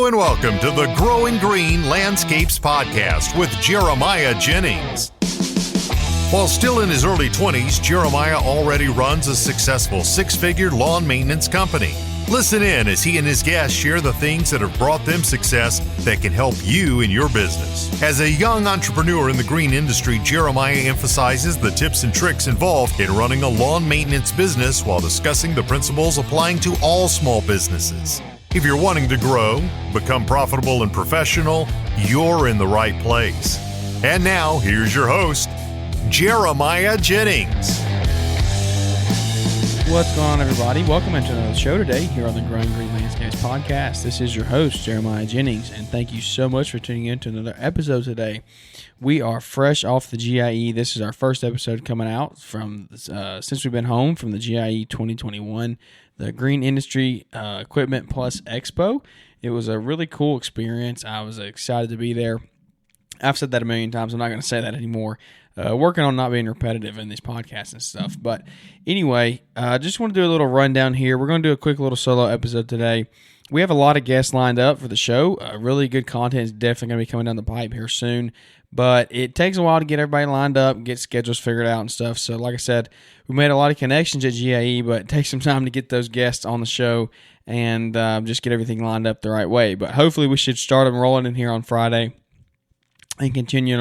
Hello and welcome to the Growing Green Landscapes Podcast with Jeremiah Jennings. While still in his early 20s, Jeremiah already runs a successful six-figure lawn maintenance company. Listen in as he and his guests share the things that have brought them success that can help you in your business. As a young entrepreneur in the green industry, Jeremiah emphasizes the tips and tricks involved in running a lawn maintenance business while discussing the principles applying to all small businesses. If you're wanting to grow, become profitable and professional, you're in the right place. And now, here's your host, Jeremiah Jennings. What's going on, everybody? Welcome into another show today here on the Growing Green Landscapes Podcast. This is your host, Jeremiah Jennings, and thank you so much for tuning in to another episode today. We are fresh off the GIE. This is our first episode coming out from since we've been home from the GIE 2021, the Green Industry Equipment Plus Expo. It was a really cool experience. I was excited to be there. I've said that a million times. I'm not going to say that anymore. Working on not being repetitive in these podcasts and stuff. But anyway, I just want to do a little rundown here. We're going to do a quick little solo episode today. We have a lot of guests lined up for the show. Really good content is definitely going to be coming down the pipe here soon. But it takes a while to get everybody lined up and get schedules figured out and stuff. So like I said, we made a lot of connections at GIE, but it takes some time to get those guests on the show and just get everything lined up the right way. But hopefully we should start them rolling in here on Friday and continue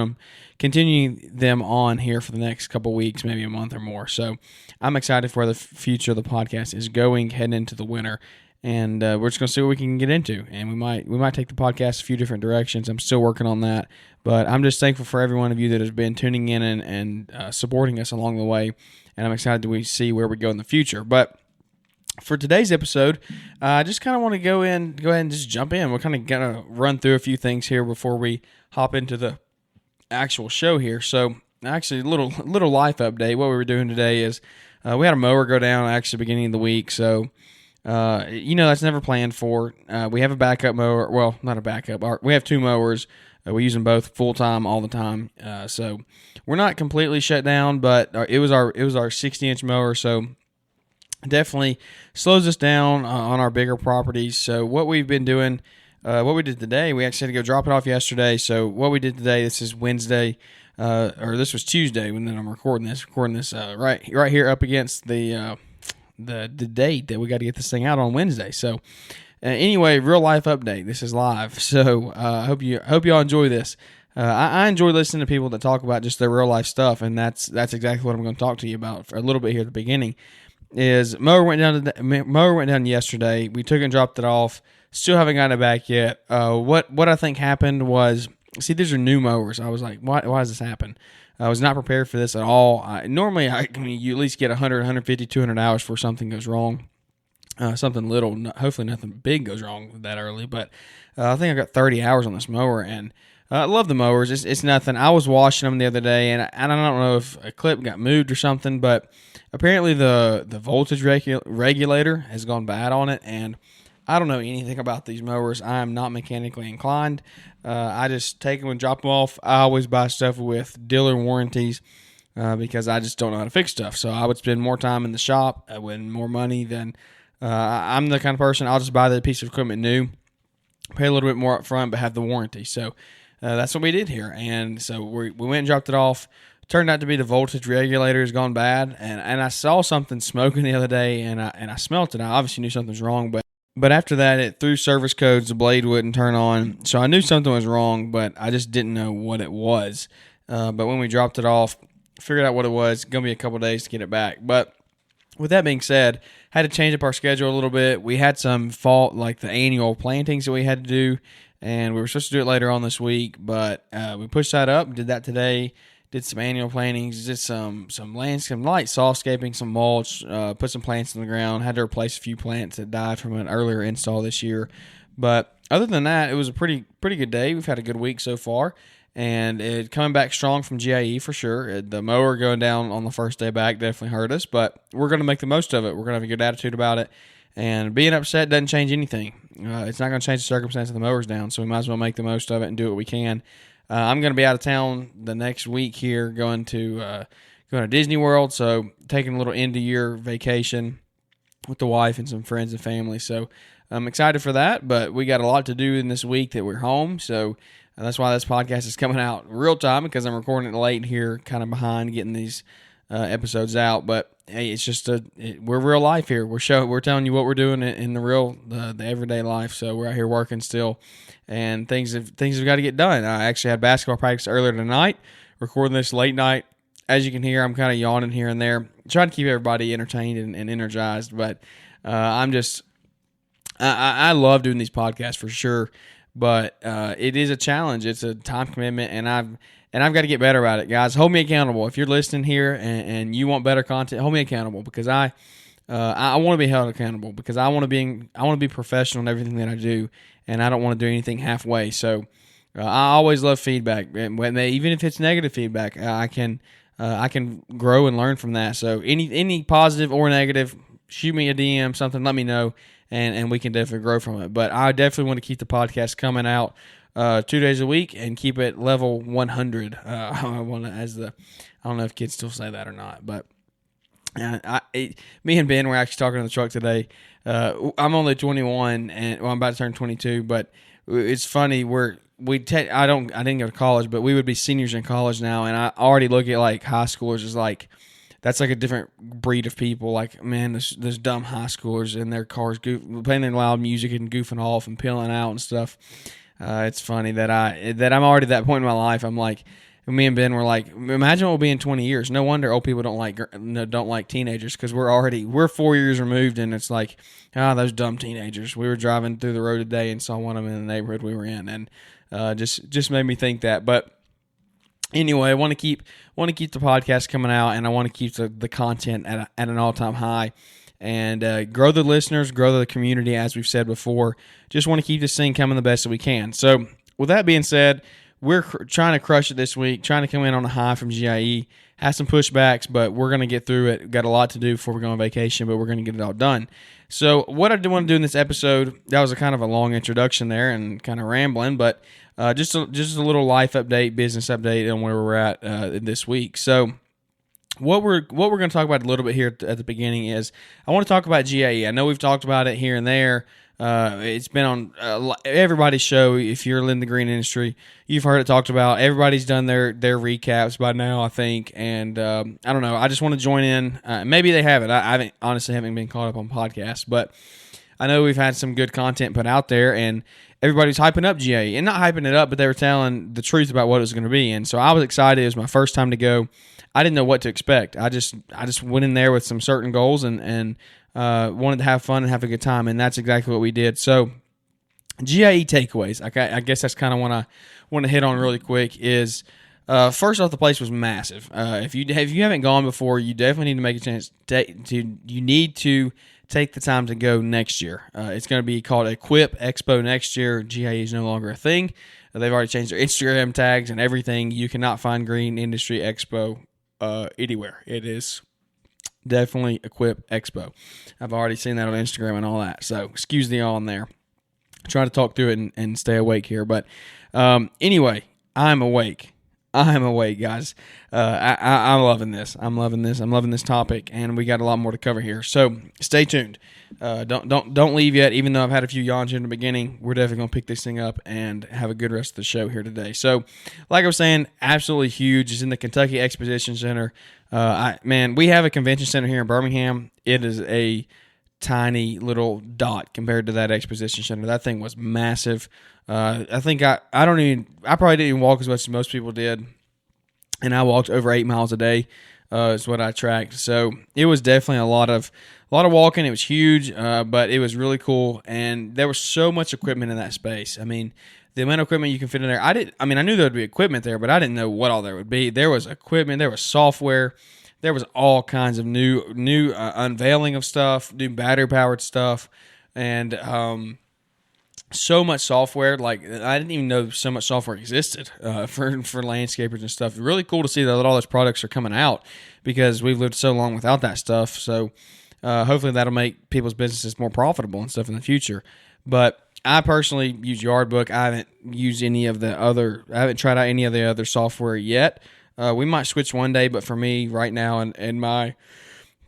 them on here for the next couple weeks, maybe a month or more. So I'm excited for where the future of the podcast is going, heading into the winter, and we're just going to see what we can get into. And we might take the podcast a few different directions. I'm still working on that, but I'm just thankful for every one of you that has been tuning in and supporting us along the way, and I'm excited to see where we go in the future. But for today's episode, I just kind of want to go ahead and just jump in. We're kind of going to run through a few things here before we hop into the actual show here. So actually a little life update. What we were doing today is we had a mower go down actually beginning of the week. So that's never planned for. We have a backup mower. Well, not a backup. We have two mowers. We use them both full time all the time. So we're not completely shut down, but it was our 60-inch mower. So definitely slows us down on our bigger properties. So what we've been doing, what we did today, we actually had to go drop it off yesterday. So what we did today, this is Wednesday, or this was Tuesday when I'm recording this right here up against the date that we got to get this thing out on Wednesday. So anyway, real life update. This is live. So I hope y'all enjoy this. I enjoy listening to people that talk about just their real life stuff, and that's exactly what I'm going to talk to you about for a little bit here at the beginning. Is mower went down yesterday. We took it and dropped it off. Still haven't gotten it back yet. What I think happened was, see, these are new mowers. I was like, why does this happen? I was not prepared for this at all. Normally, you at least get 100, 150, 200 hours before something goes wrong. Something little, hopefully nothing big goes wrong that early. But I think I got 30 hours on this mower, and I love the mowers. It's nothing. I was washing them the other day, and I don't know if a clip got moved or something, but apparently the voltage regulator has gone bad on it, and I don't know anything about these mowers. I am not mechanically inclined. I just take them and drop them off. I always buy stuff with dealer warranties because I just don't know how to fix stuff. So I would spend more time in the shop, with more money than I'm the kind of person, I'll just buy the piece of equipment new, pay a little bit more up front, but have the warranty. So that's what we did here. And so we went and dropped it off. Turned out to be the voltage regulator has gone bad. And I saw something smoking the other day, and I smelt it. I obviously knew something was wrong, but after that, it threw service codes, the blade wouldn't turn on. So I knew something was wrong, but I just didn't know what it was. But when we dropped it off, figured out what it was. It's going to be a couple days to get it back. But with that being said, had to change up our schedule a little bit. We had some fault, like the annual plantings that we had to do, and we were supposed to do it later on this week, but we pushed that up, did that today. Did some annual plantings, did some landscape, light softscaping, some mulch, put some plants in the ground. Had to replace a few plants that died from an earlier install this year. But other than that, it was a pretty good day. We've had a good week so far, and it coming back strong from GIE for sure. The mower going down on the first day back definitely hurt us, but we're going to make the most of it. We're going to have a good attitude about it, and being upset doesn't change anything. It's not going to change the circumstance of the mower's down, so we might as well make the most of it and do what we can. I'm going to be out of town the next week here, going to Disney World, so taking a little end-of-year vacation with the wife and some friends and family. So I'm excited for that, but we got a lot to do in this week that we're home. So that's why this podcast is coming out real time, because I'm recording it late here, kind of behind getting these episodes out. But hey, it's just we're real life here. We're telling you what we're doing in the real, the everyday life. So we're out here working still, and things have got to get done. I actually had basketball practice earlier tonight, recording this late night. As you can hear, I'm kind of yawning here and there, trying to keep everybody entertained and energized. But I love doing these podcasts for sure. But it is a challenge. It's a time commitment, and I've got to get better about it, guys. Hold me accountable. If you're listening here and you want better content, hold me accountable, because I want to be held accountable, because I want to be professional in everything that I do, and I don't want to do anything halfway. So I always love feedback, and even if it's negative feedback, I can grow and learn from that. So any positive or negative, shoot me a DM, something, let me know, and we can definitely grow from it. But I definitely want to keep the podcast coming out 2 days a week and keep it level 100. I don't know if kids still say that or not, but me and Ben were actually talking in the truck today. I'm only 21, and I'm about to turn 22, but it's funny. I didn't go to college, but we would be seniors in college now, and I already look at like high schoolers as like, that's like a different breed of people. Like, man, those dumb high schoolers in their cars playing their loud music and goofing off and peeling out and stuff. It's funny that I'm already at that point in my life. I'm like, me and Ben were like, imagine what we'll be in 20 years. No wonder old people don't like teenagers, because we're 4 years removed, and it's like, those dumb teenagers. We were driving through the road today and saw one of them in the neighborhood we were in, and just made me think that. But anyway, I want to keep the podcast coming out, and I want to keep the content at an all-time high, and grow the listeners, grow the community, as we've said before. Just want to keep this thing coming the best that we can. So with that being said, we're trying to crush it this week, trying to come in on a high from GIE. Had some pushbacks, but we're going to get through it. Got a lot to do before we go on vacation, but we're going to get it all done. So what I do want to do in this episode, that was a kind of a long introduction there and kind of rambling, but just a little life update, business update on where we're at this week. So what we're going to talk about a little bit here at the beginning is I want to talk about GIE. I know we've talked about it here and there. It's been on everybody's show. If you're in the green industry, you've heard it talked about. Everybody's done their recaps by now, I think. And I don't know. I just want to join in. Maybe they haven't. I honestly haven't been caught up on podcasts, but I know we've had some good content put out there, and everybody's hyping up GIE, and not hyping it up, but they were telling the truth about what it was going to be. And so I was excited. It was my first time to go. I didn't know what to expect. I just went in there with some certain goals and wanted to have fun and have a good time, and that's exactly what we did. So GIE takeaways, I guess that's kind of what I want to hit on really quick is, first off, the place was massive. If you haven't gone before, you definitely need to make a chance. You need to take the time to go next year. It's going to be called Equip Expo next year. GIE is no longer a thing. They've already changed their Instagram tags and everything. You cannot find Green Industry Expo anywhere. It is definitely Equip Expo. I've already seen that on Instagram and all that. So excuse the yawn there. Try to talk through it and stay awake here. But anyway, I'm awake, guys. I'm loving this. I'm loving this topic, and we got a lot more to cover here. So stay tuned. Don't leave yet. Even though I've had a few yawns here in the beginning, we're definitely gonna pick this thing up and have a good rest of the show here today. So, like I was saying, absolutely huge. It's in the Kentucky Exposition Center. We have a convention center here in Birmingham. It is a tiny little dot compared to that exposition center. That thing was massive. I think I probably didn't even walk as much as most people did, and I walked over 8 miles a day. Is what I tracked. So it was definitely a lot of walking. It was huge, but it was really cool, and there was so much equipment in that space. I mean, the amount of equipment you can fit in there. I knew there would be equipment there, but I didn't know what all there would be. There was equipment. There was software. There was all kinds of new unveiling of stuff, new battery-powered stuff, and so much software. Like, I didn't even know so much software existed for landscapers and stuff. Really cool to see that all those products are coming out, because we've lived so long without that stuff. So hopefully that'll make people's businesses more profitable and stuff in the future. But I personally use Yardbook. I haven't tried out any of the other software yet. We might switch one day, but for me right now and my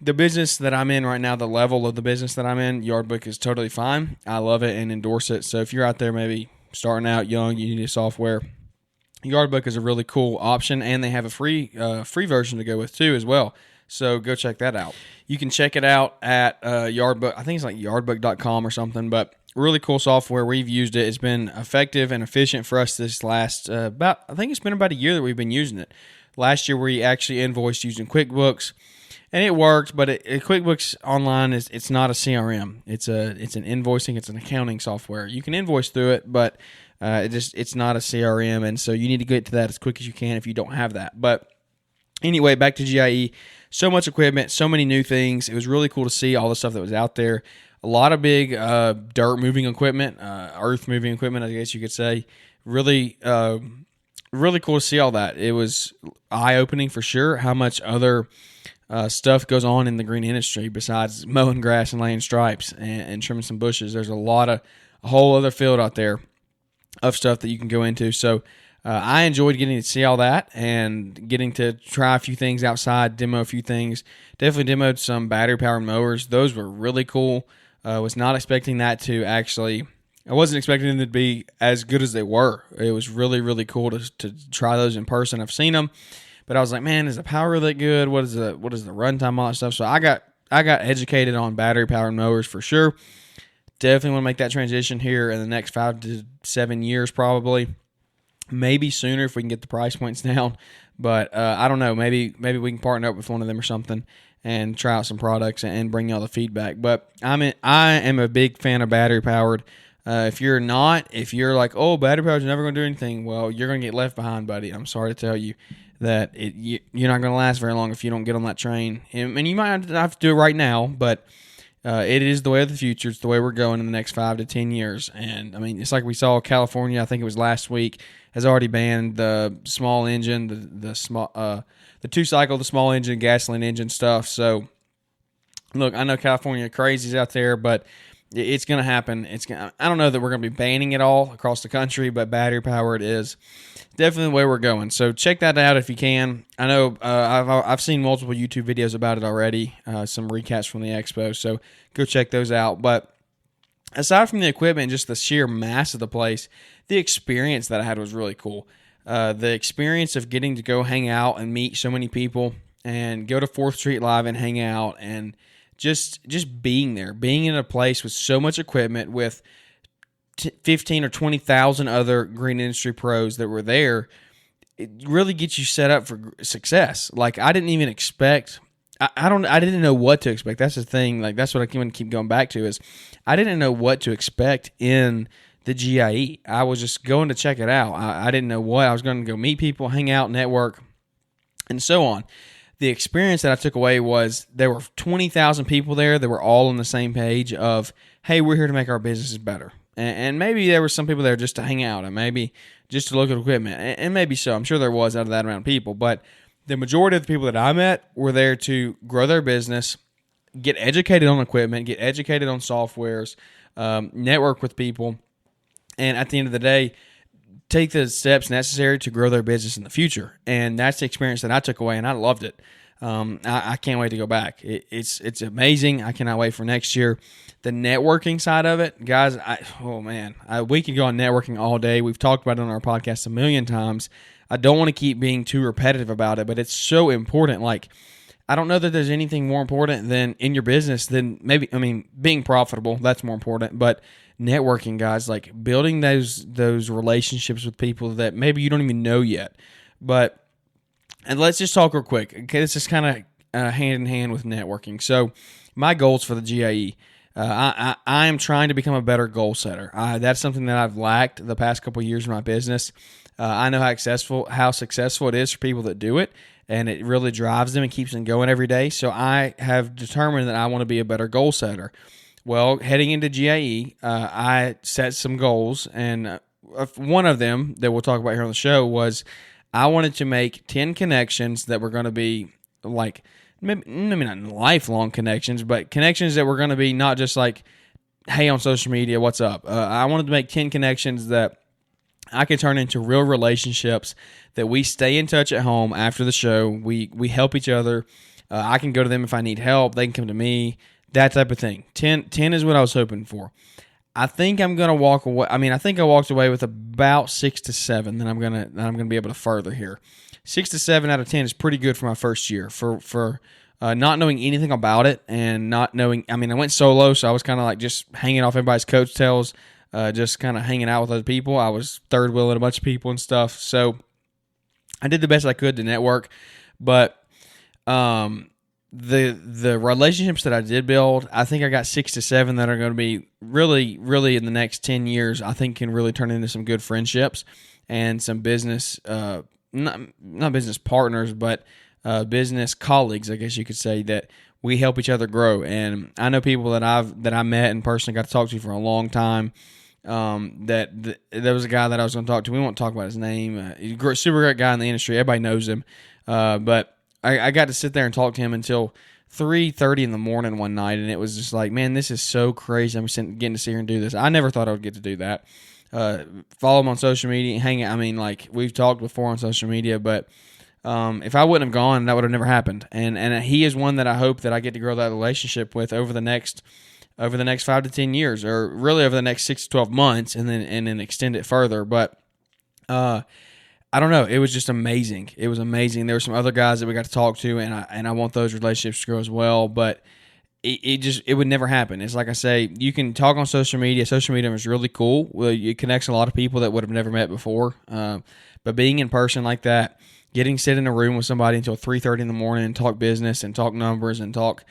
the business that I'm in right now, the level of the business that I'm in, Yardbook is totally fine. I love it and endorse it. So if you're out there maybe starting out young, you need a software, Yardbook is a really cool option, and they have a free version to go with too as well. So go check that out. You can check it out at Yardbook. I think it's like yardbook.com or something, but really cool software. We've used it. It's been effective and efficient for us this last I think it's been about a year that we've been using it. Last year we actually invoiced using QuickBooks, and it worked, but QuickBooks Online it's not a CRM. It's an invoicing, it's an accounting software. You can invoice through it, but it's not a CRM, and so you need to get to that as quick as you can if you don't have that. But anyway, back to GIE. So much equipment, so many new things. It was really cool to see all the stuff that was out there. A lot of big dirt moving equipment, earth moving equipment, I guess you could say. Really, really cool to see all that. It was eye-opening for sure how much other stuff goes on in the green industry besides mowing grass and laying stripes and trimming some bushes. There's a whole other field out there of stuff that you can go into. So I enjoyed getting to see all that and getting to try a few things outside, demo a few things. Definitely demoed some battery-powered mowers. Those were really cool. Was not expecting that to actually... I wasn't expecting them to be as good as they were. It was really, really cool to try those in person. I've seen them, but I was like, man, is the power really good? What is the runtime, all that stuff? So I got educated on battery-powered mowers for sure. Definitely want to make that transition here in the next 5 to 7 years probably. Maybe sooner if we can get the price points down. But I don't know. Maybe we can partner up with one of them or something and try out some products and bring y'all the feedback. But I am a big fan of battery-powered. If you're like, oh, battery powered is never going to do anything, well, you're going to get left behind, buddy. I'm sorry to tell you that you're not going to last very long if you don't get on that train. And you might have to do it right now, but it is the way of the future. It's the way we're going in the next 5 to 10 years. And, I mean, it's like we saw California, I think it was last week, has already banned the small engine, the 2-cycle, the small engine, gasoline engine stuff. So, look, I know California crazies out there, but it's going to happen. I don't know that we're going to be banning it all across the country, but battery powered is definitely the way we're going. So check that out if you can. I know I've seen multiple YouTube videos about it already, some recaps from the expo, so go check those out. But aside from the equipment, just the sheer mass of the place, the experience that I had was really cool. The experience of getting to go hang out and meet so many people and go to 4th Street Live and hang out and just being there, being in a place with so much equipment with 15 or 20,000 other green industry pros that were there, it really gets you set up for success. Like I didn't even expect, I didn't know what to expect. That's the thing. Like that's what I keep going back to is I didn't know what to expect in the GIE. I was just going to check it out. I didn't know what I was going to go meet people, hang out, network, and so on. The experience that I took away was there were 20,000 people there that were all on the same page of, hey, we're here to make our businesses better. And maybe there were some people there just to hang out and maybe just to look at equipment. And maybe so. I'm sure there was out of that amount of people. But the majority of the people that I met were there to grow their business, get educated on equipment, get educated on softwares, network with people, and at the end of the day, take the steps necessary to grow their business in the future. And that's the experience that I took away, and I loved it. I can't wait to go back. It's amazing. I cannot wait for next year. The networking side of it, guys, we could go on networking all day. We've talked about it on our podcast a million times. I don't want to keep being too repetitive about it, but it's so important. Like, I don't know that there's anything more important than in your business than being profitable. That's more important, but networking, guys, like building those relationships with people that maybe you don't even know yet. And let's just talk real quick. Okay, this is kind of hand in hand with networking. So my goals for the GIE, I am trying to become a better goal setter. That's something that I've lacked the past couple of years in my business. I know how successful it is for people that do it, and it really drives them and keeps them going every day. So I have determined that I want to be a better goal setter. Well, heading into GIE, I set some goals, and one of them that we'll talk about here on the show was I wanted to make 10 connections that were going to be like, maybe not lifelong connections, but connections that were going to be not just like, hey, on social media, what's up? I wanted to make 10 connections that I could turn into real relationships, that we stay in touch at home after the show. We help each other. I can go to them if I need help. They can come to me, that type of thing. 10 is what I was hoping for. I think I'm going to walk away. I mean, I think I walked away with about 6 to 7 that I'm going to be able to further here. 6 to 7 out of 10 is pretty good for my first year for not knowing anything about it and not knowing. I mean, I went solo, so I was kind of like just hanging off everybody's coattails, just kind of hanging out with other people. I was third wheeling a bunch of people and stuff. So I did the best I could to network, but the relationships that I did build, I think I got 6 to 7 that are going to be really, really in the next 10 years, I think can really turn into some good friendships and some business, not business partners, but business colleagues, I guess you could say, that we help each other grow. And I know people that I met and personally got to talk to for a long time. There was a guy that I was going to talk to. We won't talk about his name. He's a super great guy in the industry. Everybody knows him. But I got to sit there and talk to him until 3:30 in the morning one night, and it was just like, man, this is so crazy. I'm getting to sit here and do this. I never thought I would get to do that. Follow him on social media, hang out. I mean, like, we've talked before on social media, but if I wouldn't have gone, that would have never happened. And he is one that I hope that I get to grow that relationship with over the next 5 to 10 years, or really over the next 6 to 12 months, and then extend it further. But I don't know. It was just amazing. It was amazing. There were some other guys that we got to talk to, and I want those relationships to grow as well. But it would never happen. It's like I say, you can talk on social media. Social media is really cool. Well, it connects a lot of people that would have never met before. But being in person like that, getting sit in a room with somebody until 3:30 in the morning and talk business and talk numbers and talk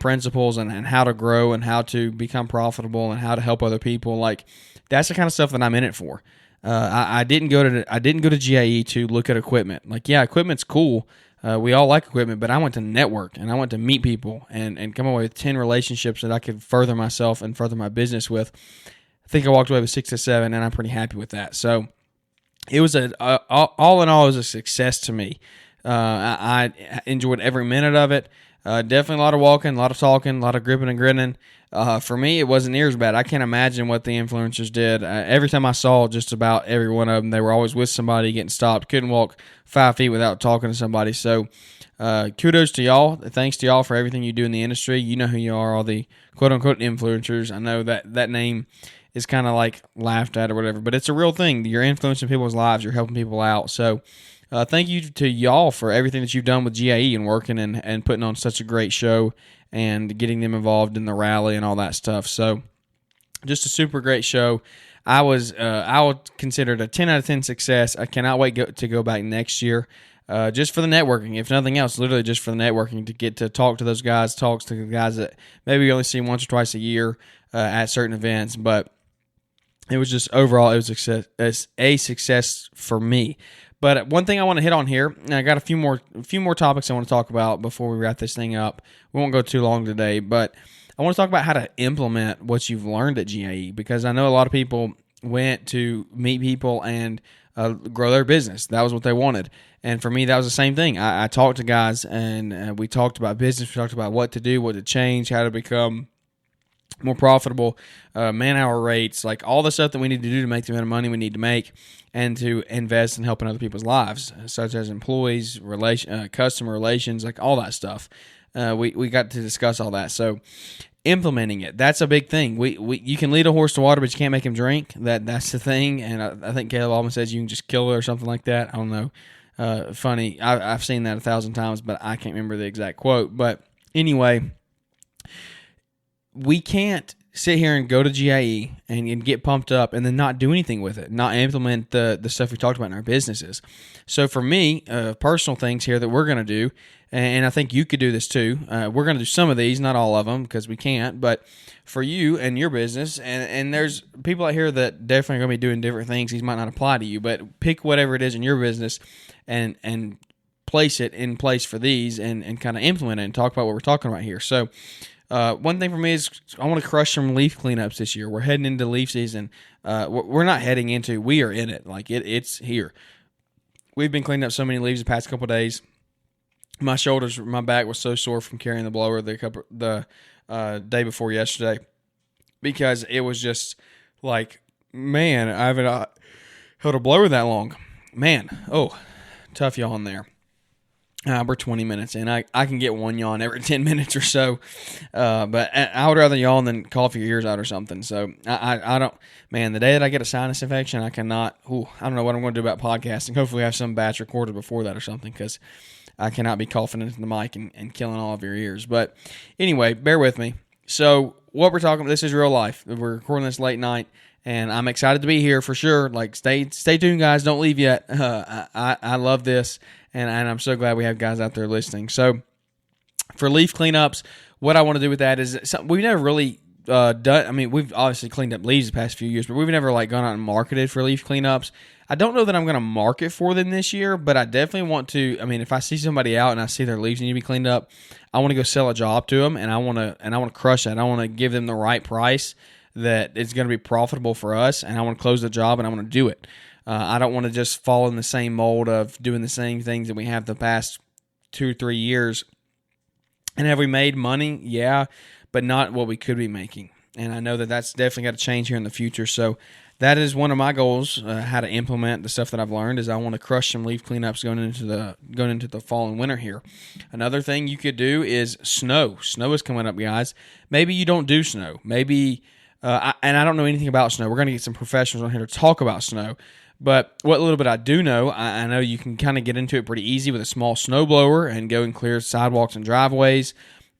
principles and how to grow and how to become profitable and how to help other people, like, that's the kind of stuff that I'm in it for. I didn't go to GIE to look at equipment. Like, yeah, equipment's cool. We all like equipment, but I went to network and I went to meet people and come away with 10 relationships that I could further myself and further my business with. I think I walked away with 6 to 7, and I'm pretty happy with that. So it was all in all, it was a success to me. I enjoyed every minute of it. Definitely a lot of walking, a lot of talking, a lot of gripping and grinning. For me, it wasn't near as bad. I can't imagine what the influencers did. Every time I saw just about every one of them, they were always with somebody, getting stopped. Couldn't walk 5 feet without talking to somebody. So kudos to y'all. Thanks to y'all for everything you do in the industry. You know who you are, all the quote-unquote influencers. I know that name is kind of like laughed at or whatever, but it's a real thing. You're influencing people's lives. You're helping people out. So thank you to y'all for everything that you've done with GIE and working and putting on such a great show and getting them involved in the rally and all that stuff. So just a super great show. I would consider it a 10 out of 10 success. I cannot wait to go back next year, just for the networking, if nothing else, literally just for the networking, to get to talk to those guys, talk to the guys that maybe you only see once or twice a year at certain events. But it was just overall, it was a success for me. But one thing I want to hit on here, and I got a few more topics I want to talk about before we wrap this thing up. We won't go too long today, but I want to talk about how to implement what you've learned at GIE, because I know a lot of people went to meet people and grow their business. That was what they wanted. And for me, that was the same thing. I talked to guys, and we talked about business. We talked about what to do, what to change, how to become more profitable, man-hour rates, like all the stuff that we need to do to make the amount of money we need to make and to invest in helping other people's lives, such as employees, customer relations, like all that stuff. We got to discuss all that. So implementing it, that's a big thing. You can lead a horse to water, but you can't make him drink. That's the thing. And I think Caleb Allman says you can just kill it or something like that. I don't know. Funny. I've seen that 1,000 times, but I can't remember the exact quote. But anyway, we can't sit here and go to GIE and get pumped up and then not do anything with it, not implement the stuff we talked about in our businesses. So for me, personal things here that we're going to do, and I think you could do this too. We're going to do some of these, not all of them, because we can't, but for you and your business, and there's people out here that definitely are going to be doing different things. These might not apply to you, but pick whatever it is in your business and place it in place for these and kind of implement it and talk about what we're talking about here. So one thing for me is I want to crush some leaf cleanups this year. We're heading into leaf season. We're not heading into, we are in it. Like it's here. We've been cleaning up so many leaves the past couple of days. My back was so sore from carrying the blower the day before yesterday, because it was just like, man, I haven't held a blower that long. Man, tough yawn there. We're 20 minutes in. I can get one yawn every 10 minutes or so. But I would rather yawn than cough your ears out or something. So I don't, man, the day that I get a sinus infection, I cannot, I don't know what I'm going to do about podcasting. Hopefully I have some batch recorded before that or something, because I cannot be coughing into the mic and killing all of your ears. But anyway, bear with me. So what we're talking about, this is real life. We're recording this late night, and I'm excited to be here for sure. Like, stay tuned, guys. Don't leave yet. I love this, and I'm so glad we have guys out there listening. So for leaf cleanups, what I want to do with that is we've never really done. I mean, we've obviously cleaned up leaves the past few years, but we've never like gone out and marketed for leaf cleanups. I don't know that I'm going to market for them this year, but I definitely want to. I mean, if I see somebody out and I see their leaves need to be cleaned up, I want to go sell a job to them, and I want to crush that. I want to give them the right price that it's going to be profitable for us, and I want to close the job, and I want to do it. I don't want to just fall in the same mold of doing the same things that we have the past 2-3 years. And have we made money? Yeah, but not what we could be making. And I know that that's definitely got to change here in the future. So that is one of my goals, how to implement the stuff that I've learned, is I want to crush some leaf cleanups going into the fall and winter here. Another thing you could do is snow. Snow is coming up, guys. Maybe you don't do snow. Maybe, and I don't know anything about snow. We're going to get some professionals on here to talk about snow. But what little bit I do know, I know you can kind of get into it pretty easy with a small snow blower and go and clear sidewalks and driveways.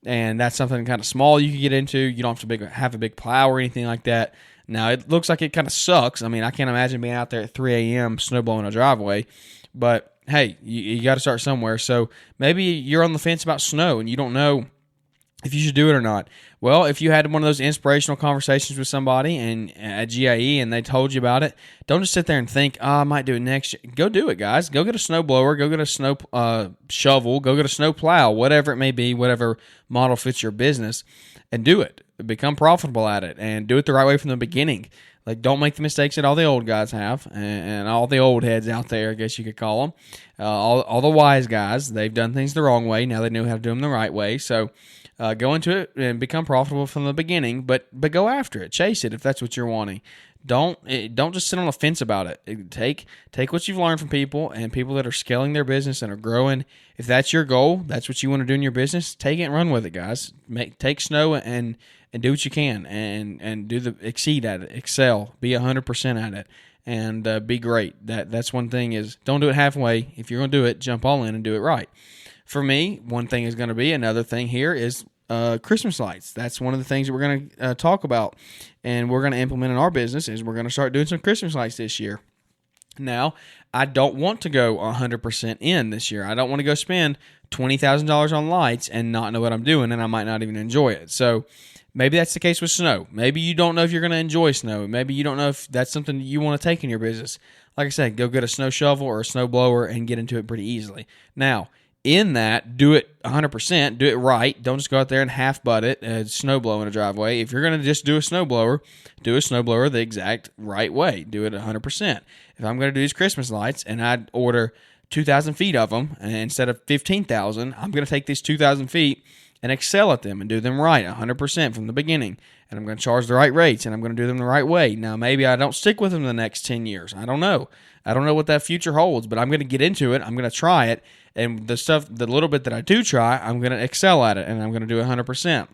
And that's something kind of small you can get into. You don't have to have a big plow or anything like that. Now, it looks like it kind of sucks. I mean, I can't imagine being out there at 3 a.m. snow blowing a driveway. But, hey, you got to start somewhere. So maybe you're on the fence about snow and you don't know if you should do it or not. Well, if you had one of those inspirational conversations with somebody and at GIE and they told you about it, don't just sit there and think, I might do it next year. Go do it, guys. Go get a snow blower. Go get a snow shovel. Go get a snow plow, whatever it may be, whatever model fits your business, and do it. Become profitable at it and do it the right way from the beginning. Like, don't make the mistakes that all the old guys have and all the old heads out there, I guess you could call them. All the wise guys, they've done things the wrong way. Now they know how to do them the right way. So go into it and become profitable from the beginning, but go after it. Chase it if that's what you're wanting. Don't just sit on the fence about it. Take what you've learned from people and people that are scaling their business and are growing. If that's your goal, that's what you want to do in your business, take it and run with it, guys. Take snow and do what you can and exceed at it, excel, be 100% at it, and be great. That's one thing is don't do it halfway. If you're going to do it, jump all in and do it right. For me, one thing is going to be, another thing here is Christmas lights. That's one of the things that we're going to talk about and we're going to implement in our business is we're going to start doing some Christmas lights this year. Now, I don't want to go 100% in this year. I don't want to go spend $20,000 on lights and not know what I'm doing, and I might not even enjoy it. So maybe that's the case with snow. Maybe you don't know if you're going to enjoy snow. Maybe you don't know if that's something that you want to take in your business. Like I said, go get a snow shovel or a snow blower and get into it pretty easily. Now, in that, do it 100%, do it right. Don't just go out there and half butt it, snow blow in a driveway. If you're going to just do a snow blower the exact right way. Do it 100%. If I'm going to do these Christmas lights and I'd order 2,000 feet of them and instead of 15,000, I'm going to take these 2,000 feet and excel at them and do them right 100% from the beginning. And I'm going to charge the right rates and I'm going to do them the right way. Now, maybe I don't stick with them the next 10 years. I don't know. I don't know what that future holds, but I'm going to get into it. I'm going to try it. And the little bit that I do try, I'm going to excel at it and I'm going to do 100%.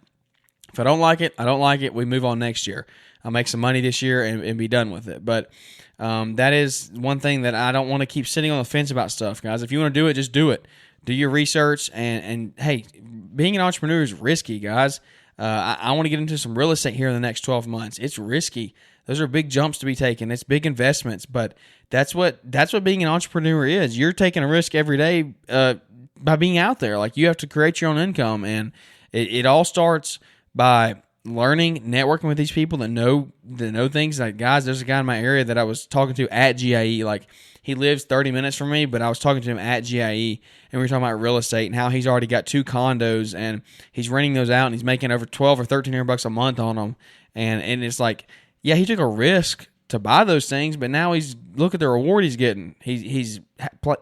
If I don't like it, I don't like it. We move on next year. I'll make some money this year and be done with it. But that is one thing that I don't want to keep sitting on the fence about stuff, guys. If you want to do it, just do it. Do your research. And hey, being an entrepreneur is risky, guys. I want to get into some real estate here in the next 12 months. It's risky. Those are big jumps to be taken. It's big investments, but that's what being an entrepreneur is. You're taking a risk every day by being out there. Like, you have to create your own income, and it all starts by learning, networking with these people that know things. Like, guys, there's a guy in my area that I was talking to at GIE. Like, he lives 30 minutes from me, but I was talking to him at GIE, and we were talking about real estate and how he's already got 2 condos, and he's renting those out, and he's making over $1,200 or $1,300 a month on them. And it's like, yeah, he took a risk to buy those things, but now look at the reward he's getting. He's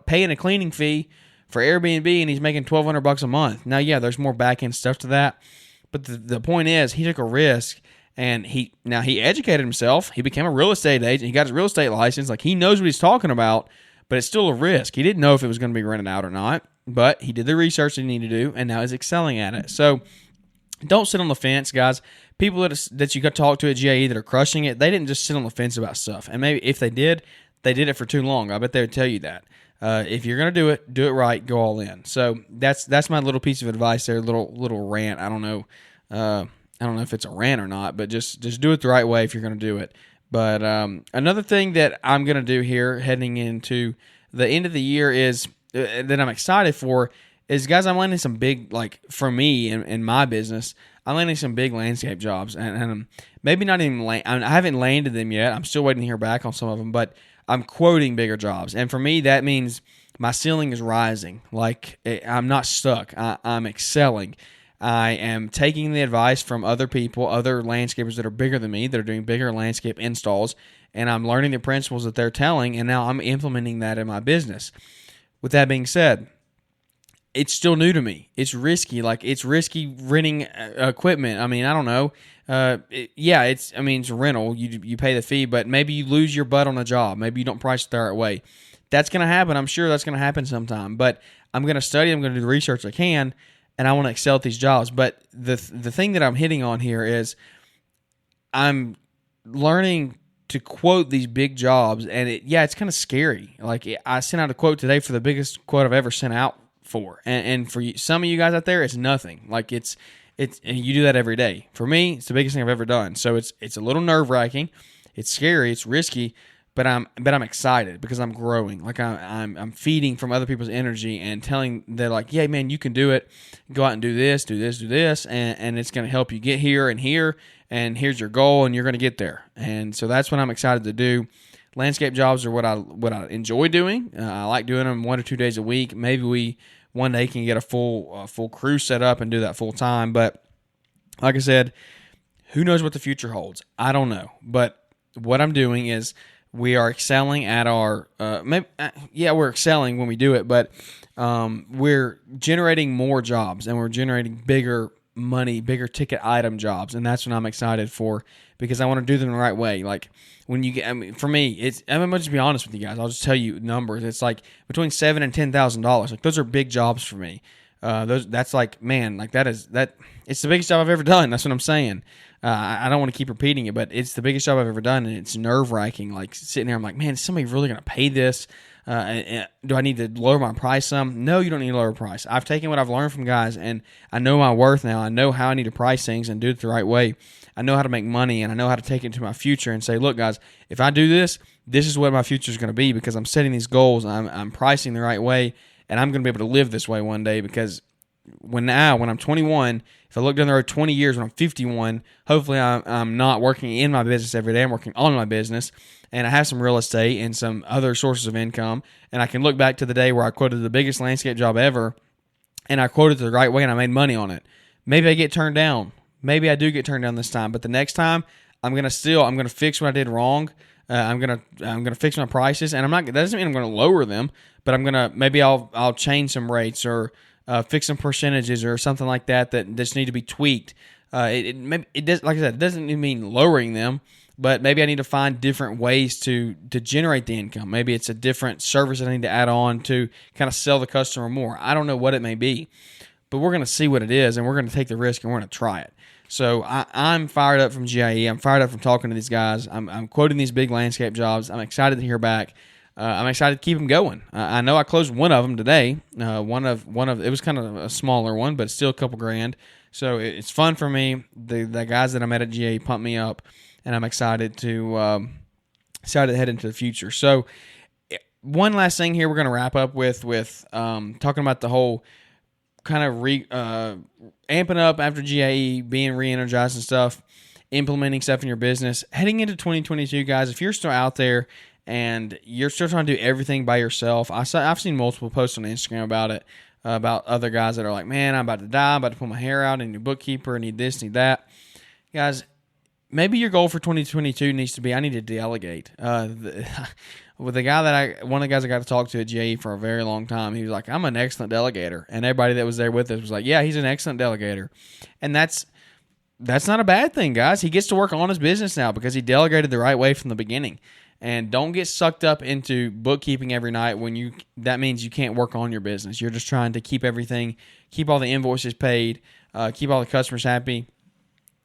paying a cleaning fee for Airbnb, and he's making $1,200 a month. Now, yeah, there's more back end stuff to that, but the point is, he took a risk, and he educated himself. He became a real estate agent. He got his real estate license. Like, he knows what he's talking about, but it's still a risk. He didn't know if it was going to be rented out or not, but he did the research that he needed to do, and now he's excelling at it. So don't sit on the fence, guys. People that you got to talk to at GIE that are crushing it, they didn't just sit on the fence about stuff. And maybe if they did it for too long. I bet they would tell you that. If you're going to do it right, go all in. So that's my little piece of advice there, little rant. I don't know if it's a rant or not, but just do it the right way if you're going to do it. But another thing that I'm going to do here heading into the end of the year is that I'm excited for is, guys, I'm landing some big, like for me in my business, I'm landing some big landscape jobs, and maybe not even I haven't landed them yet. I'm still waiting to hear back on some of them, but I'm quoting bigger jobs, and for me that means my ceiling is rising. Like I'm not stuck. I'm excelling. I am taking the advice from other people, other landscapers that are bigger than me, that are doing bigger landscape installs, and I'm learning the principles that they're telling, and now I'm implementing that in my business. With that being said, it's still new to me. It's risky. Like, it's risky renting equipment. I mean, I don't know. It's a rental. You pay the fee, but maybe you lose your butt on a job. Maybe you don't price it the right way. That's going to happen. I'm sure that's going to happen sometime. But I'm going to study. I'm going to do the research I can, and I want to excel at these jobs. But the thing that I'm hitting on here is I'm learning to quote these big jobs, and it's kind of scary. Like, I sent out a quote today for the biggest quote I've ever sent out for, and for some of you guys out there, it's nothing. Like, it's and you do that every day. For me, it's the biggest thing I've ever done. So it's a little nerve-wracking, it's scary, it's risky, but I'm excited because I'm growing. Like, I'm feeding from other people's energy and telling them, like, yeah, man, you can do it. Go out and do this, and it's going to help you get here, and here's your goal, and you're going to get there. And so that's what I'm excited to do. Landscape jobs are what I enjoy doing. I like doing them 1 or 2 days a week. Maybe we one day can get a full crew set up and do that full time. But like I said, who knows what the future holds? I don't know. But what I'm doing is we are excelling at our we're excelling when we do it, but we're generating more jobs, and we're generating bigger money, bigger ticket item jobs, and that's what I'm excited for, because I want to do them the right way. Like, when you get, for me, I'm gonna just be honest with you guys. I'll just tell you numbers. It's like between $7,000 and $10,000. Like, those are big jobs for me. That's like, man, like it's the biggest job I've ever done. That's what I'm saying. I don't want to keep repeating it, but it's the biggest job I've ever done, and it's nerve-wracking. Like, sitting there, I'm like, man, is somebody really going to pay this? Do I need to lower my price some? No, you don't need to lower the price. I've taken what I've learned from guys, and I know my worth now. I know how I need to price things and do it the right way. I know how to make money, and I know how to take it into my future and say, look, guys, if I do this, this is what my future is going to be, because I'm setting these goals, I'm pricing the right way, and I'm going to be able to live this way one day. Because when I'm 21, if I look down the road 20 years when I'm 51, hopefully I'm not working in my business every day. I'm working on my business, and I have some real estate and some other sources of income, and I can look back to the day where I quoted the biggest landscape job ever, and I quoted it the right way, and I made money on it. Maybe I get turned down. Maybe I do get turned down this time, but the next time I'm gonna fix what I did wrong. I'm gonna fix my prices, and that doesn't mean I'm gonna lower them, but I'll change some rates, or fix some percentages or something like that just need to be tweaked. It does, like I said, it doesn't mean lowering them, but maybe I need to find different ways to generate the income. Maybe it's a different service I need to add on to kind of sell the customer more. I don't know what it may be, but we're going to see what it is, and we're going to take the risk, and we're going to try it. So I'm fired up from GIE. I'm fired up from talking to these guys. I'm quoting these big landscape jobs. I'm excited to hear back. I'm excited to keep them going. I know I closed one of them today. One of it was kind of a smaller one, but still a couple grand. So it's fun for me. The guys that I met at GA pumped me up, and I'm excited to head into the future. So one last thing here, we're going to wrap up with talking about the whole kind of amping up after GIE, being re-energized and stuff, implementing stuff in your business. Heading into 2022, guys, if you're still out there and you're still trying to do everything by yourself, I've seen multiple posts on Instagram about it, about other guys that are like, man, I'm about to die, I'm about to pull my hair out, I need a bookkeeper, I need this, need that. Guys, maybe your goal for 2022 needs to be, I need to delegate. With one of the guys I got to talk to at GIE for a very long time, he was like, I'm an excellent delegator. And everybody that was there with us was like, yeah, he's an excellent delegator. And that's that's not a bad thing, guys. He gets to work on his business now because he delegated the right way from the beginning. And don't get sucked up into bookkeeping every night that means you can't work on your business. You're just trying to keep all the invoices paid, keep all the customers happy.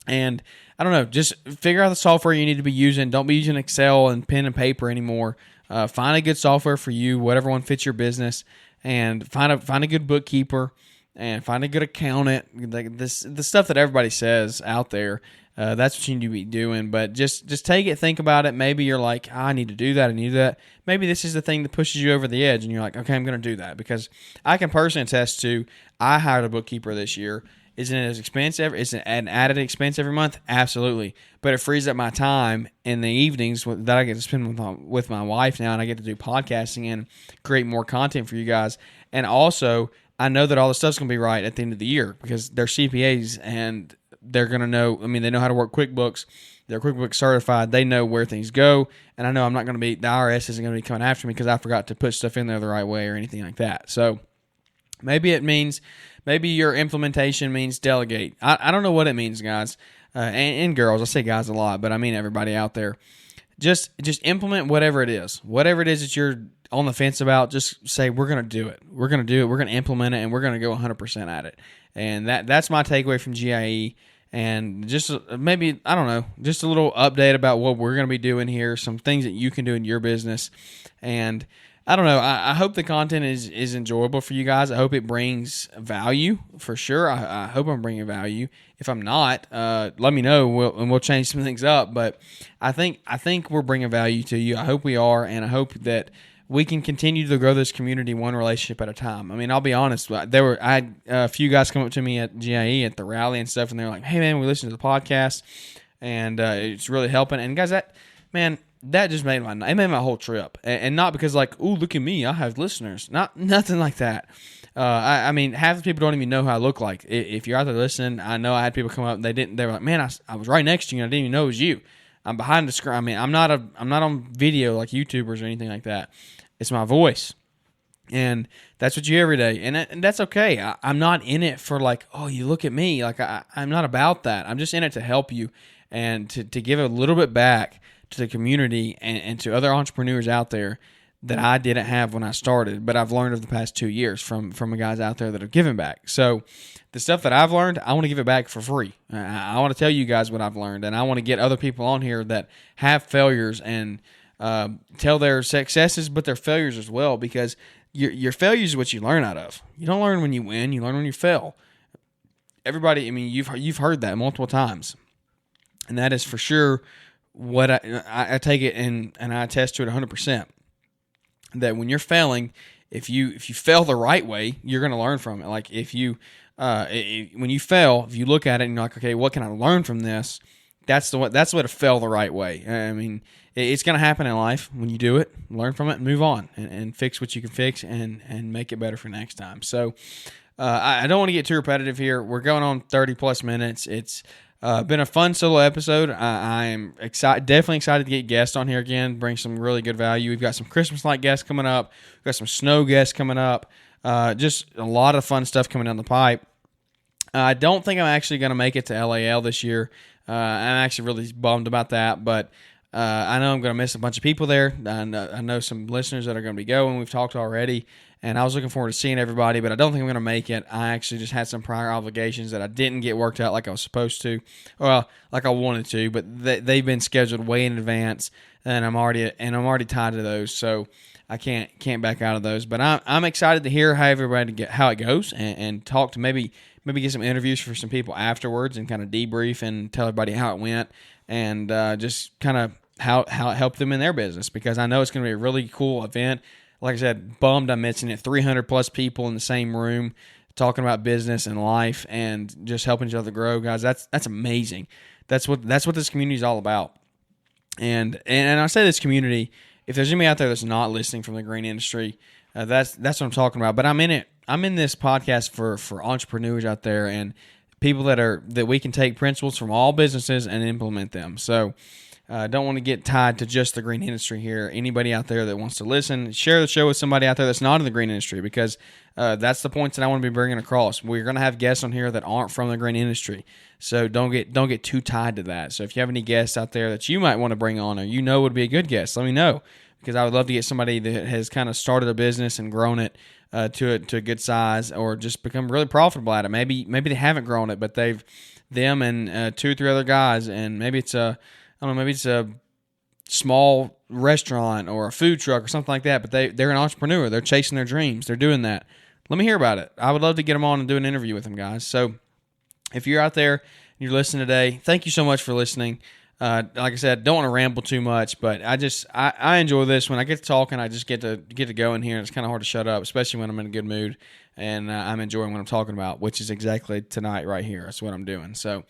And I don't know, just figure out the software you need to be using. Don't be using Excel and pen and paper anymore. Find a good software for you, whatever one fits your business, and find a good bookkeeper and find a good accountant. The stuff that everybody says out there. That's what you need to be doing, but just take it, think about it. Maybe you're like, I need to do that, I need to do that. Maybe this is the thing that pushes you over the edge, and you're like, okay, I'm going to do that. Because I can personally attest to, I hired a bookkeeper this year. Isn't it as expensive? Is it an added expense every month? Absolutely. But it frees up my time in the evenings that I get to spend with my wife now, and I get to do podcasting and create more content for you guys. And also, I know that all the stuff's going to be right at the end of the year because they're CPAs and they're going to know, they know how to work QuickBooks. They're QuickBooks certified. They know where things go. And I know I'm not going to the IRS isn't going to be coming after me because I forgot to put stuff in there the right way or anything like that. So maybe your implementation means delegate. I don't know what it means, guys. And girls. I say guys a lot, but I mean everybody out there. Just implement whatever it is. Whatever it is that you're on the fence about, just say, we're going to do it. We're going to do it. We're going to implement it, and we're going to go 100% at it. And that's my takeaway from GIE. And just maybe, I don't know, just a little update about what we're going to be doing here, some things that you can do in your business. And I don't know, I hope the content is enjoyable for you guys. I hope it brings value for sure. I hope I'm bringing value. If I'm not, let me know, we'll change some things up. But I think we're bringing value to you. I hope we are, and I hope that we can continue to grow this community one relationship at a time. I'll be honest. I had a few guys come up to me at GIE at the rally and stuff, and they're like, "Hey man, we listened to the podcast, and it's really helping." And guys, that just made my whole trip, and not because like, "Ooh, look at me, I have listeners." Nothing like that. Half the people don't even know who I look like. If you're out there listening, I know I had people come up, and they were like, "Man, I was right next to you, and I didn't even know it was you." I'm behind the screen. I'm not on video like YouTubers or anything like that. It's my voice, and that's what you hear every day, and that's okay. I'm not in it for like, oh, you look at me. Like I'm not about that. I'm just in it to help you and to give a little bit back to the community and to other entrepreneurs out there that I didn't have when I started, but I've learned over the past 2 years from the guys out there that have given back. So the stuff that I've learned, I want to give it back for free. I want to tell you guys what I've learned, and I want to get other people on here that have failures and tell their successes, but their failures as well, because your failures is what you learn out of. You don't learn when you win; you learn when you fail. Everybody, you've heard that multiple times, and that is for sure what I take it and I attest to it 100%. That when you're failing, if you fail the right way, you're going to learn from it. Like when you fail, if you look at it and you're like, okay, what can I learn from this? That's what to fail the right way. It's going to happen in life when you do it. Learn from it and move on and fix what you can fix and make it better for next time. So I don't want to get too repetitive here. We're going on 30 plus minutes. It's been a fun solo episode. I am definitely excited to get guests on here again, bring some really good value. We've got some Christmas-like guests coming up. We've got some snow guests coming up. Just a lot of fun stuff coming down the pipe. I don't think I'm actually going to make it to LAL this year. I'm actually really bummed about that, but I know I'm going to miss a bunch of people there. I know some listeners that are going to be going. We've talked already, and I was looking forward to seeing everybody, but I don't think I'm going to make it. I actually just had some prior obligations that I didn't get worked out like I was supposed to, well, like I wanted to, but they've been scheduled way in advance, and I'm already tied to those, so I can't back out of those. But I'm excited to hear how it goes and talk to maybe get some interviews for some people afterwards and kind of debrief and tell everybody how it went and just kind of how it helped them in their business, because I know it's going to be a really cool event. Like I said, bummed I'm missing it. 300 plus people in the same room talking about business and life and just helping each other grow, guys. That's amazing. That's what this community is all about. And I say this community, if there's anybody out there that's not listening from the green industry, that's what I'm talking about. But I'm in it. I'm in this podcast for entrepreneurs out there and people that we can take principles from all businesses and implement them. So Don't want to get tied to just the green industry here. Anybody out there that wants to listen, share the show with somebody out there that's not in the green industry, because that's the points that I want to be bringing across. We're going to have guests on here that aren't from the green industry, so don't get too tied to that. So if you have any guests out there that you might want to bring on, or would be a good guest, let me know, because I would love to get somebody that has kind of started a business and grown it to a good size, or just become really profitable at it. Maybe they haven't grown it, but them and 2 or 3 other guys, and maybe it's a small restaurant or a food truck or something like that, but they're an entrepreneur. They're chasing their dreams. They're doing that. Let me hear about it. I would love to get them on and do an interview with them, guys. So if you're out there and you're listening today, thank you so much for listening. Like I said, don't want to ramble too much, but I enjoy this. When I get to talking, I just get to go in here, and it's kind of hard to shut up, especially when I'm in a good mood, and I'm enjoying what I'm talking about, which is exactly tonight right here. That's what I'm doing. So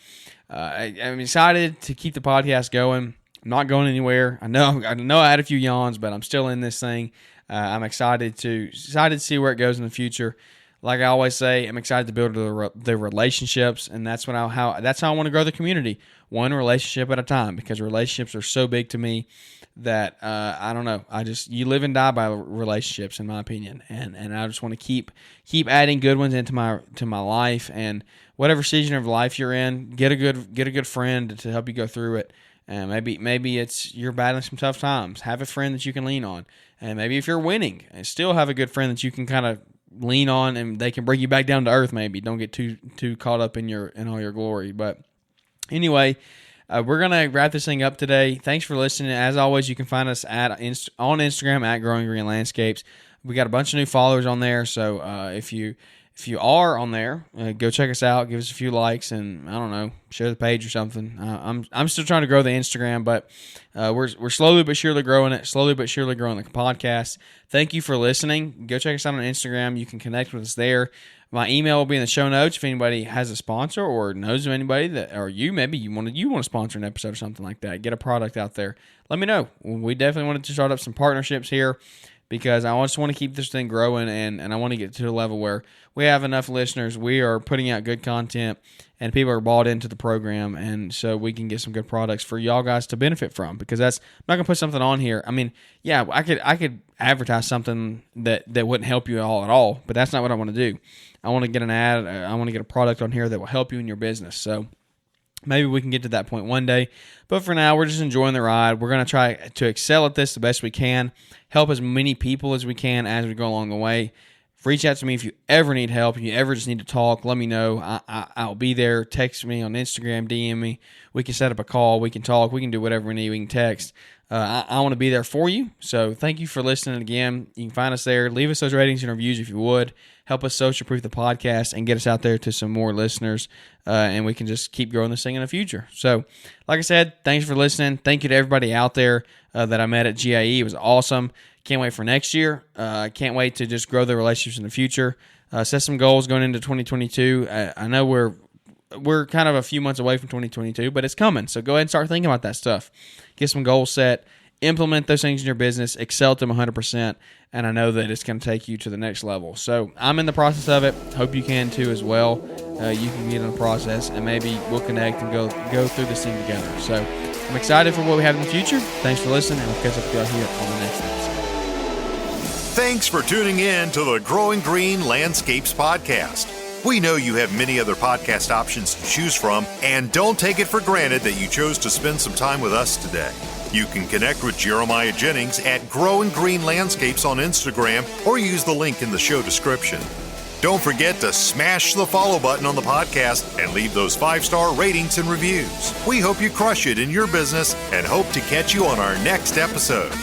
I'm excited to keep the podcast going. I'm not going anywhere. I know I had a few yawns, but I'm still in this thing. I'm excited to see where it goes in the future. Like I always say, I'm excited to build the relationships, and that's how I want to grow the community, one relationship at a time, because relationships are so big to me that I don't know. You live and die by relationships, in my opinion, and I just want to keep adding good ones into my life. And whatever season of life you're in, get a good friend to help you go through it. And maybe it's you're battling some tough times. Have a friend that you can lean on, and maybe if you're winning, still have a good friend that you can kind of lean on, and they can bring you back down to earth. Maybe don't get too caught up in all your glory. But anyway, we're gonna wrap this thing up today. Thanks for listening. As always, you can find us on Instagram at Growing Green Landscapes. We got a bunch of new followers on there, so if you are on there, go check us out. Give us a few likes, and I don't know, share the page or something. I'm still trying to grow the Instagram, but we're slowly but surely growing it. Slowly but surely growing the podcast. Thank you for listening. Go check us out on Instagram. You can connect with us there. My email will be in the show notes. If anybody has a sponsor or knows of anybody or you want to sponsor an episode or something like that, get a product out there, let me know. We definitely wanted to start up some partnerships here, because I just want to keep this thing growing, and I want to get to a level where we have enough listeners, we are putting out good content, and people are bought into the program, and so we can get some good products for y'all guys to benefit from. Because I'm not going to put something on here. I mean, yeah, I could advertise something that wouldn't help you all at all, but that's not what I want to do. I want to get an ad. I want to get a product on here that will help you in your business. So maybe we can get to that point one day. But for now, we're just enjoying the ride. We're going to try to excel at this the best we can, help as many people as we can as we go along the way. Reach out to me if you ever need help, if you ever just need to talk, let me know. I'll be there. Text me on Instagram, DM me. We can set up a call. We can talk. We can do whatever we need. We can text. I want to be there for you. So thank you for listening again. You can find us there. Leave us those ratings and reviews if you would. Help us social proof the podcast and get us out there to some more listeners, and we can just keep growing this thing in the future. So, like I said, thanks for listening. Thank you to everybody out there that I met at GIE. It was awesome. Can't wait for next year. Can't wait to just grow the relationships in the future. Set some goals going into 2022. I know we're kind of a few months away from 2022, but it's coming. So go ahead and start thinking about that stuff. Get some goals set. Implement those things in your business. Excel at them 100%. And I know that it's going to take you to the next level. So I'm in the process of it. Hope you can too as well. You can get in the process, and maybe we'll connect and go through this thing together. So I'm excited for what we have in the future. Thanks for listening, and we'll catch up with you here on the next episode. Thanks for tuning in to the Growing Green Landscapes podcast. We know you have many other podcast options to choose from, and don't take it for granted that you chose to spend some time with us today. You can connect with Jeremiah Jennings at Growing Green Landscapes on Instagram, or use the link in the show description. Don't forget to smash the follow button on the podcast and leave those 5-star ratings and reviews. We hope you crush it in your business and hope to catch you on our next episode.